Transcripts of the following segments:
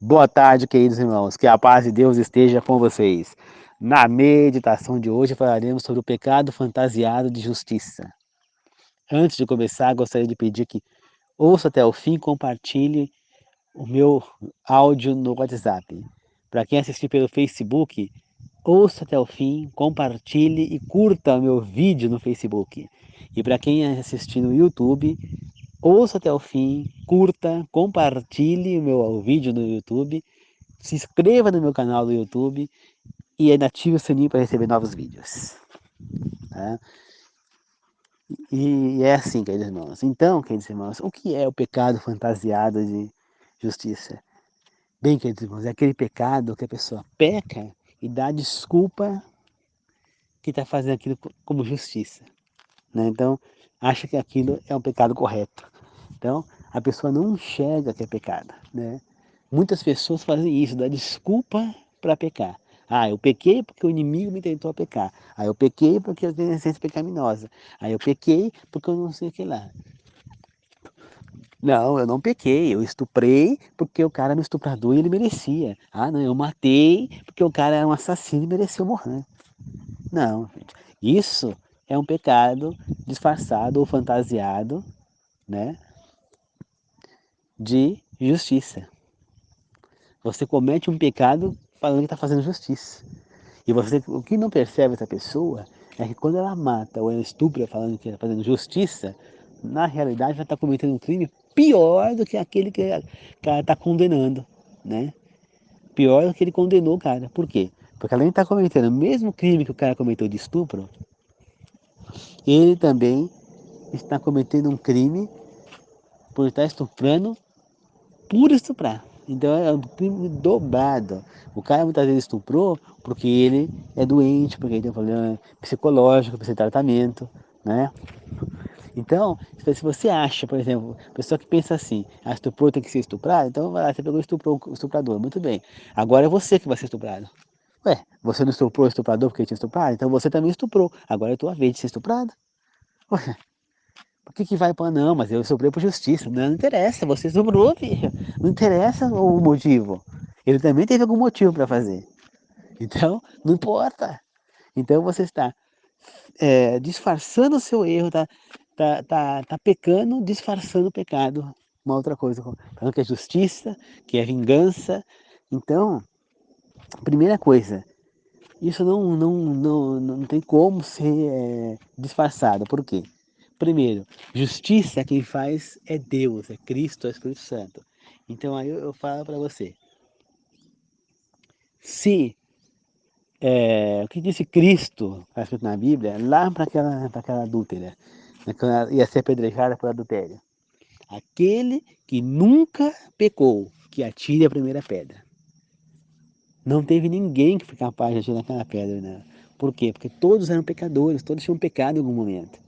Boa tarde, queridos irmãos. Que a paz de Deus esteja com vocês. Na meditação de hoje falaremos sobre o pecado fantasiado de justiça. Antes de começar, gostaria de pedir que ouça até o fim e compartilhe o meu áudio no WhatsApp. Para quem assistir pelo Facebook, ouça até o fim, compartilhe e curta o meu vídeo no Facebook. E para quem assistir no YouTube, ouça até o fim, curta, compartilhe o meu vídeo no YouTube, se inscreva no meu canal do YouTube e ative o sininho para receber novos vídeos. Tá? E é assim, queridos irmãos. Então, queridos irmãos, o que é o pecado fantasiado de justiça? Bem, queridos irmãos, é aquele pecado que a pessoa peca e dá desculpa que está fazendo aquilo como justiça. Né? Então, acha que aquilo é um pecado correto. Então, a pessoa não enxerga que é pecado. Né? Muitas pessoas fazem isso, dá desculpa para pecar. Ah, eu pequei porque o inimigo me tentou a pecar. Ah, eu pequei porque eu tenho essência pecaminosa. Ah, eu pequei porque eu não sei o que lá. Não, eu não pequei, eu estuprei porque o cara era um estuprador e ele merecia. Ah, não, eu matei porque o cara era um assassino e mereceu morrer. Não, gente. Isso é um pecado disfarçado ou fantasiado, né, de justiça. Você comete um pecado falando que está fazendo justiça. E você, o que não percebe essa pessoa é que quando ela mata ou ela estupra falando que está fazendo justiça, na realidade ela está cometendo um crime pior do que aquele que ela está condenando, né? Pior do que ele condenou o cara. Por quê? Porque além de estar cometendo o mesmo crime que o cara cometeu de estupro, ele também está cometendo um crime por estar estuprando por estuprar. Então é um crime dobrado. O cara muitas vezes estuprou porque ele é doente, porque ele tem um problema psicológico, precisa de tratamento, né? Então, se você acha, por exemplo, pessoa que pensa assim, ah, estuprou tem que ser estuprado, então vai lá, você pegou e estuprou o estuprador, muito bem. Agora é você que vai ser estuprado. Ué, você não estuprou o estuprador porque ele tinha estuprado? Então você também estuprou. Agora é tua vez de ser estuprado. Ué, por que vai para não, mas eu estuprei por justiça. Não, não interessa, você estuprou, filho. Não interessa o motivo. Ele também teve algum motivo para fazer. Então, não importa. Então você está disfarçando o seu erro, tá pecando, disfarçando o pecado. Uma outra coisa, falando que é justiça, que é vingança. Então, primeira coisa, isso não tem como ser disfarçado. Por quê? Primeiro, justiça quem faz é Deus, é Cristo, é o Espírito Santo. Então aí eu falo para você, se o que disse Cristo, está escrito na Bíblia, lá para aquela adúltera, né, quando ela ia ser apedrejada por adultério. Aquele que nunca pecou, que atire a primeira pedra. Não teve ninguém que foi capaz de atirar aquela pedra, né? Por quê? Porque todos eram pecadores, todos tinham pecado em algum momento.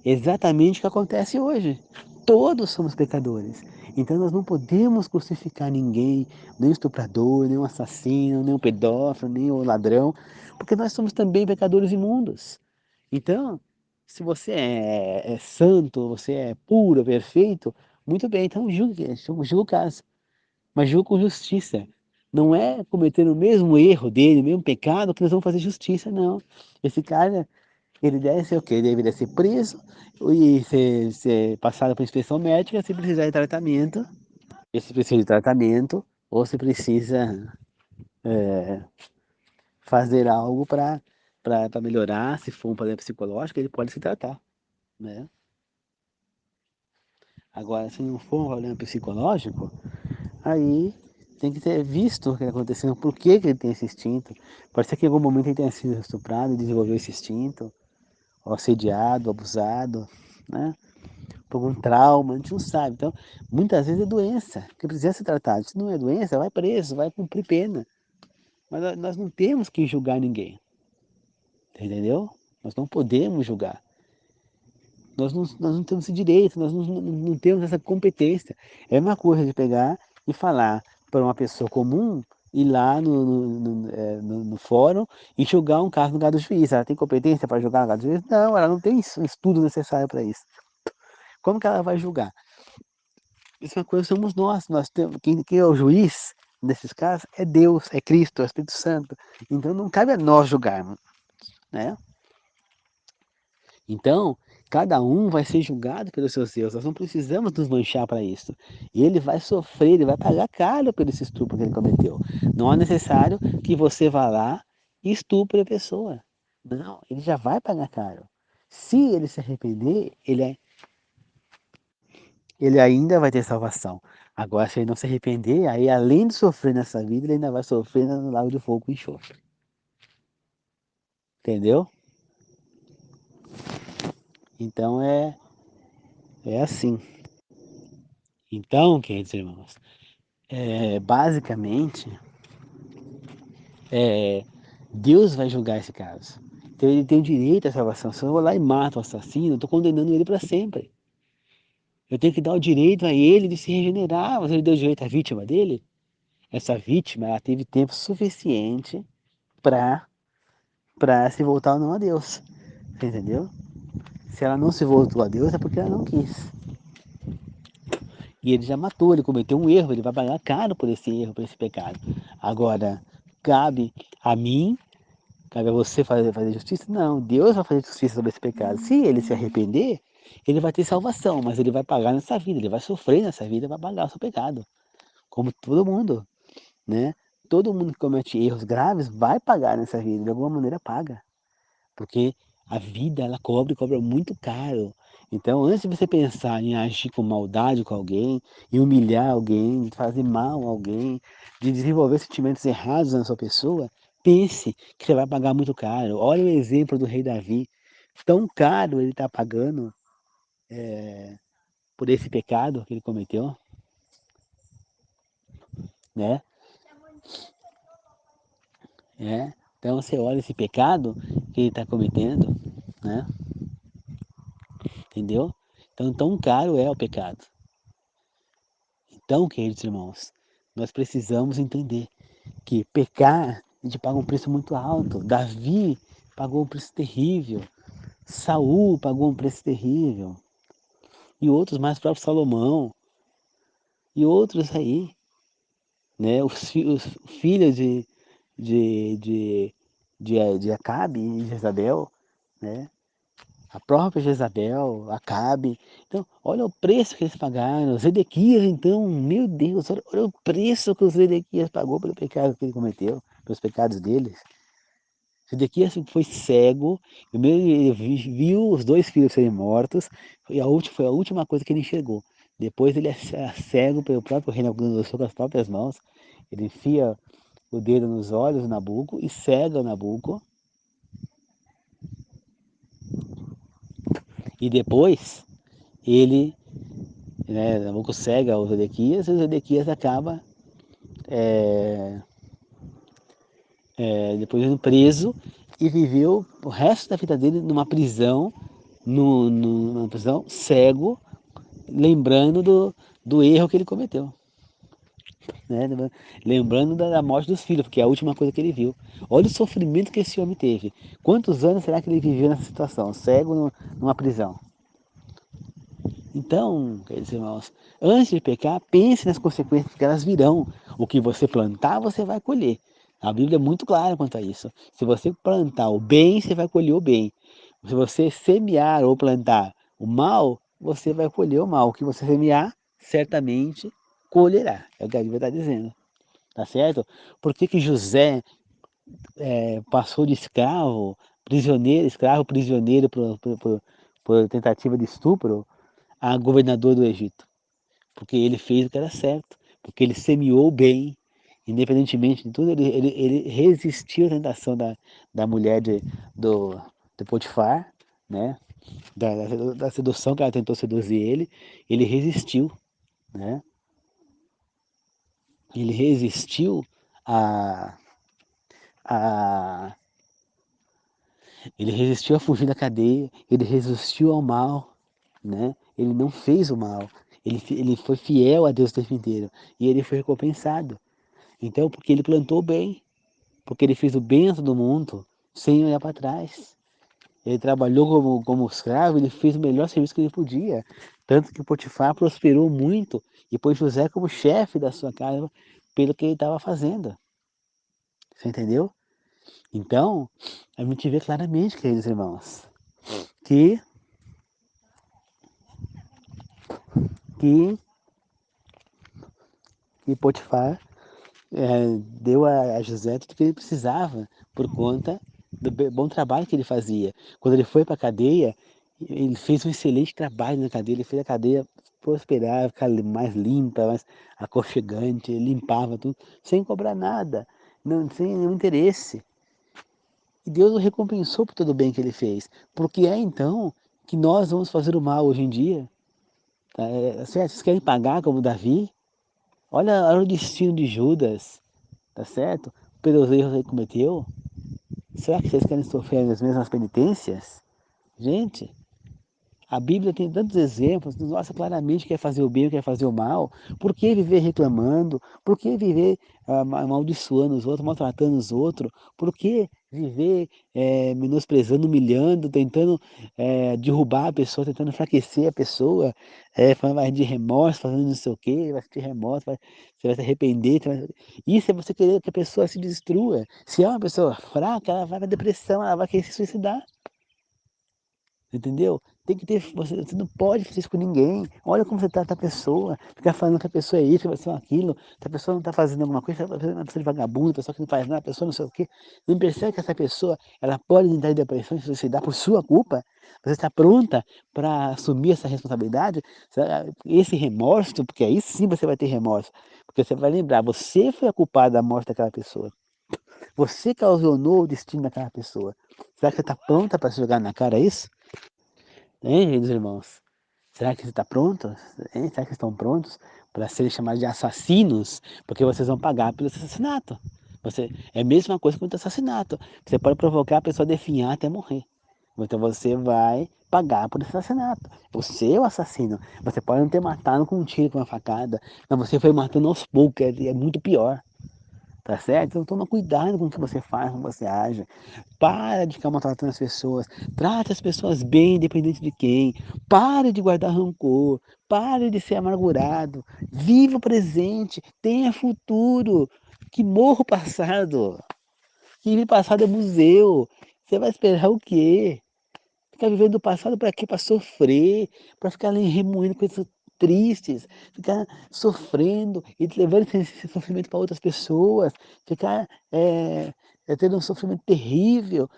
Exatamente o que acontece hoje. Todos somos pecadores. Então nós não podemos crucificar ninguém, nem o estuprador, nem o assassino, nem o pedófilo, nem o ladrão, porque nós somos também pecadores imundos. Então, se você é santo, você é puro, perfeito, muito bem, então julgue o caso, mas julgue com justiça. Não é cometendo o mesmo erro dele, o mesmo pecado, que nós vamos fazer justiça, não. Esse cara ele deve ser o quê? Ele deveria ser preso e ser passado por inspeção médica se precisar de tratamento. E se precisa de tratamento, ou se precisa fazer algo para melhorar, se for um problema psicológico, ele pode se tratar, né? Agora, se não for um problema psicológico, aí tem que ter visto o que está acontecendo, por que, que ele tem esse instinto. Pode ser que em algum momento ele tenha sido estuprado e desenvolveu esse instinto, ou assediado, abusado, né? Por algum trauma, a gente não sabe. Então, muitas vezes é doença, que precisa ser tratado. Se não é doença, vai preso, vai cumprir pena. Mas nós não temos que julgar ninguém, entendeu? Nós não podemos julgar. Nós não temos esse direito, nós não temos essa competência. É uma coisa de pegar e falar para uma pessoa comum, ir lá no fórum e julgar um caso no lugar do juiz. Ela tem competência para julgar no lugar do juiz? Não, ela não tem estudo necessário para isso. Como que ela vai julgar? Mesma coisa somos nós temos, quem é o juiz nesses casos, é Deus, é Cristo, é o Espírito Santo. Então não cabe a nós julgarmos, né? Então, cada um vai ser julgado pelos seus erros. Nós não precisamos nos manchar para isso. Ele vai sofrer, ele vai pagar caro por esse estupro que ele cometeu. Não é necessário que você vá lá e estupre a pessoa. Não, ele já vai pagar caro. Se ele se arrepender, ele ainda vai ter salvação. Agora, se ele não se arrepender, aí além de sofrer nessa vida, ele ainda vai sofrer no lago de fogo e enxofre. Entendeu? Então é assim. Então, queridos irmãos, basicamente, é, Deus vai julgar esse caso. Então ele tem o direito à salvação. Se eu vou lá e mato o assassino, eu estou condenando ele para sempre. Eu tenho que dar o direito a ele de se regenerar. Mas ele deu direito à vítima dele? Essa vítima, ela teve tempo suficiente para se voltar ou não a Deus. Entendeu? Se ela não se voltou a Deus é porque ela não quis. E ele já matou, ele cometeu um erro, ele vai pagar caro por esse erro, por esse pecado. Agora, cabe a mim, cabe a você fazer justiça? Não, Deus vai fazer justiça sobre esse pecado. Se ele se arrepender, ele vai ter salvação, mas ele vai pagar nessa vida, ele vai sofrer nessa vida, vai pagar o seu pecado. Como todo mundo, né? Todo mundo que comete erros graves vai pagar nessa vida, de alguma maneira paga. Porque a vida, ela cobra muito caro. Então, antes de você pensar em agir com maldade com alguém, em humilhar alguém, de fazer mal a alguém, de desenvolver sentimentos errados na sua pessoa, pense que você vai pagar muito caro. Olha o exemplo do rei Davi. Tão caro ele está pagando por esse pecado que ele cometeu, né? Então, você olha esse pecado que ele está cometendo, né? Entendeu? Então, tão caro é o pecado. Então, queridos irmãos, nós precisamos entender que pecar, a gente paga um preço muito alto. Davi pagou um preço terrível. Saul pagou um preço terrível. E outros mais, próprio Salomão. E outros aí, né? Os filhos de, de, de Acabe e Jezabel, né? A própria Jezabel, Acabe. Então, olha o preço que eles pagaram. Zedequias, então, meu Deus, olha o preço que o Zedequias pagou pelo pecado que ele cometeu, pelos pecados deles. Zedequias foi cego, primeiro ele viu os dois filhos serem mortos, foi a última coisa que ele enxergou. Depois ele é cego pelo próprio rei Nabucodonosor com as próprias mãos. Ele enfia o dedo nos olhos do Nabuco e cega o Nabuco. E depois ele, né, Nabuco cega o Zedequias e o Zedequias acaba depois indo preso e viveu o resto da vida dele numa prisão, numa prisão cego, lembrando do erro que ele cometeu. Né? Lembrando da morte dos filhos, porque é a última coisa que ele viu. Olha o sofrimento que esse homem teve. Quantos anos será que ele viveu nessa situação? Cego numa prisão. Então, queridos irmãos, antes de pecar, pense nas consequências que elas virão. O que você plantar, você vai colher. A Bíblia é muito clara quanto a isso. Se você plantar o bem, você vai colher o bem. Se você semear ou plantar o mal, você vai colher o mal. O que você semear, certamente colherá. É o que a Bíblia está dizendo. Tá certo? Por que que José passou de escravo prisioneiro por tentativa de estupro, a governador do Egito? Porque ele fez o que era certo, porque ele semeou o bem, independentemente de tudo, ele resistiu à tentação da mulher do, do Potifar, né? Da sedução que ela tentou seduzir ele resistiu, né? Ele resistiu a, a, ele resistiu a fugir da cadeia, ele resistiu ao mal, né? Ele não fez o mal, ele foi fiel a Deus o tempo inteiro e ele foi recompensado. Então, porque ele plantou bem, porque ele fez o bem a todo mundo, sem olhar para trás. Ele trabalhou como escravo, ele fez o melhor serviço que ele podia. Tanto que Potifar prosperou muito e pôs José como chefe da sua casa pelo que ele estava fazendo. Você entendeu? Então, a gente vê claramente, queridos irmãos, que, que, que Potifar deu a José tudo que ele precisava por conta do bom trabalho que ele fazia. Quando ele foi para a cadeia, ele fez um excelente trabalho na cadeia, ele fez a cadeia prosperar, ficar mais limpa, mais aconchegante, ele limpava tudo, sem cobrar nada, não, sem nenhum interesse. E Deus o recompensou por todo o bem que ele fez. Porque é então que nós vamos fazer o mal hoje em dia. Tá? Certo? Vocês querem pagar como Davi? Olha o destino de Judas, tá certo? Pelos erros que ele cometeu. Será que vocês querem sofrer as mesmas penitências? Gente, a Bíblia tem tantos exemplos, nos mostra claramente que quer fazer o bem ou quer fazer o mal. Por que viver reclamando? Por que viver amaldiçoando os outros, maltratando os outros? Por que viver menosprezando, humilhando, tentando derrubar a pessoa, tentando enfraquecer a pessoa, falando vai de remorso, fazendo não sei o quê, vai sentir remorso, você vai se arrepender. Isso é você querer que a pessoa se destrua. Se é uma pessoa fraca, ela vai para depressão, ela vai querer se suicidar. Entendeu? Tem que ter, você não pode fazer isso com ninguém. Olha como você trata a pessoa, ficar falando que a pessoa é isso, que a pessoa é aquilo, que a pessoa não está fazendo alguma coisa, a pessoa é uma pessoa de vagabundo, a pessoa que não faz nada, a pessoa não sei o quê. Não percebe que essa pessoa, ela pode entrar em depressão e se suicidar por sua culpa? Você está pronta para assumir essa responsabilidade? Esse remorso, porque aí sim você vai ter remorso. Porque você vai lembrar, você foi a culpada da morte daquela pessoa. Você causou o destino daquela pessoa. Será que você está pronta para se jogar na cara isso? Hein, queridos irmãos? Será que você está pronto? Hein? Será que estão prontos para serem chamados de assassinos? Porque vocês vão pagar pelo assassinato. É a mesma coisa que o assassinato. Você pode provocar a pessoa a definhar até morrer. Então você vai pagar por esse assassinato. Você é o assassino. Você pode não ter matado com um tiro, com uma facada, mas você foi matando aos poucos. É muito pior. Tá certo? Então toma cuidado com o que você faz, como você age. Para de ficar maltratando as pessoas. Trate as pessoas bem, independente de quem. Pare de guardar rancor. Pare de ser amargurado. Viva o presente. Tenha futuro. Que morra o passado. Que passado é museu. Você vai esperar o quê? Ficar vivendo o passado para quê? Para sofrer, para ficar ali remoendo coisas tristes, ficar sofrendo e levando esse sofrimento para outras pessoas, ficar tendo um sofrimento terrível,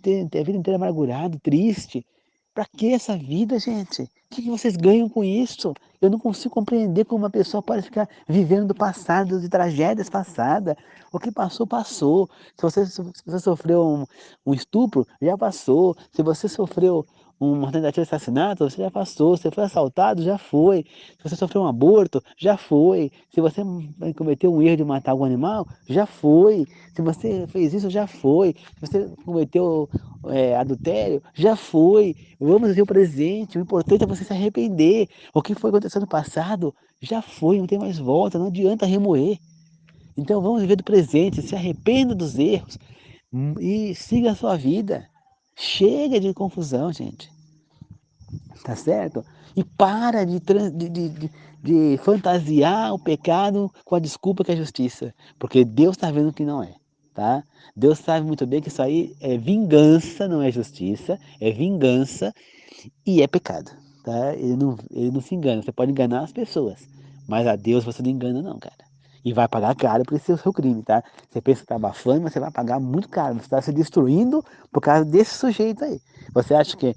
ter a vida inteira amargurado, triste. Para que essa vida, gente? O que vocês ganham com isso? Eu não consigo compreender como uma pessoa pode ficar vivendo do passado, de tragédias passadas. O que passou, passou. Se você sofreu um estupro, já passou. Se você sofreu uma tentativa de assassinato, você já passou. Se você foi assaltado, já foi. Se você sofreu um aborto, já foi. Se você cometeu um erro de matar algum animal, já foi. Se você fez isso, já foi. Se você cometeu adultério, já foi. Vamos ver o presente. O importante é você se arrepender. O que foi acontecendo no passado, já foi. Não tem mais volta. Não adianta remoer. Então vamos viver do presente. Se arrependa dos erros e siga a sua vida. Chega de confusão, gente. Tá certo? E para de fantasiar o pecado com a desculpa que é justiça. Porque Deus está vendo que não é. Tá? Deus sabe muito bem que isso aí é vingança, não é justiça. É vingança e é pecado. Tá? Ele não se engana. Você pode enganar as pessoas. Mas a Deus você não engana, não, cara. E vai pagar caro por esse seu crime, tá? Você pensa que está abafando, mas você vai pagar muito caro. Você está se destruindo por causa desse sujeito aí. Você acha que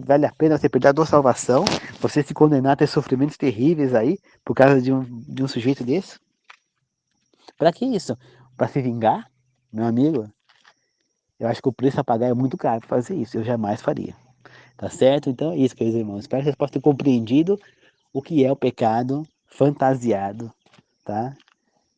vale a pena você perder a sua salvação, você se condenar a ter sofrimentos terríveis aí, por causa de um sujeito desse? Para que isso? Para se vingar? Meu amigo, eu acho que o preço a pagar é muito caro para fazer isso. Eu jamais faria. Tá certo? Então é isso, queridos irmãos. Espero que vocês possam ter compreendido o que é o pecado fantasiado, tá?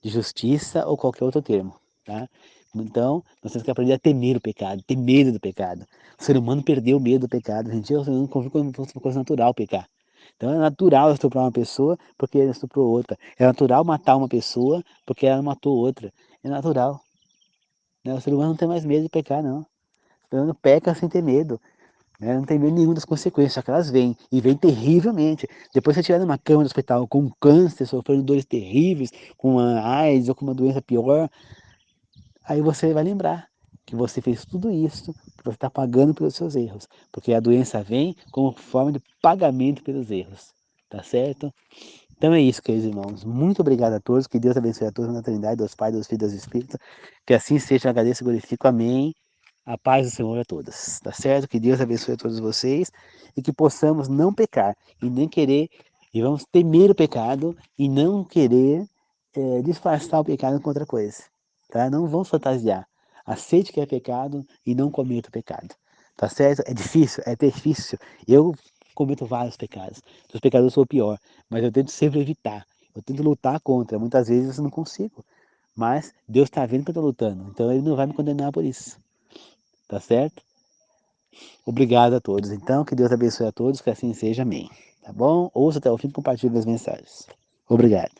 De justiça ou qualquer outro termo, tá? Então, nós temos que aprender a temer o pecado, ter medo do pecado. O ser humano perdeu o medo do pecado. A gente o ser humano convive como se fosse uma coisa natural pecar. Então é natural estuprar uma pessoa porque ela estuprou outra. É natural matar uma pessoa porque ela matou outra. É natural. Né? O ser humano não tem mais medo de pecar, não. O ser humano peca sem ter medo. né? Não tem medo nenhum das consequências, só que elas vêm, e vêm terrivelmente. Depois você estiver numa cama do hospital com um câncer, sofrendo dores terríveis, com uma AIDS ou com uma doença pior, aí você vai lembrar que você fez tudo isso, que você está pagando pelos seus erros, porque a doença vem como forma de pagamento pelos erros, tá certo? Então é isso, queridos irmãos. Muito obrigado a todos. Que Deus abençoe a todos na Trindade, Deus Pai, Deus Filho e Deus Espírito. Que assim seja, eu agradeço e glorifico. Amém. A paz do Senhor a todos. Tá certo? Que Deus abençoe a todos vocês e que possamos não pecar e nem querer, e vamos temer o pecado e não querer disfarçar o pecado com outra coisa. Tá? Não vamos fantasiar. Aceite que é pecado e não cometa o pecado. Tá certo? É difícil? É difícil. Eu cometo vários pecados. Dos pecadores sou o pior, mas eu tento sempre evitar. Eu tento lutar contra. Muitas vezes eu não consigo. Mas Deus está vendo que eu estou lutando. Então Ele não vai me condenar por isso. Tá certo? Obrigado a todos. Então, que Deus abençoe a todos, que assim seja. Amém. Tá bom? Ouça até o fim e compartilhe as mensagens. Obrigado.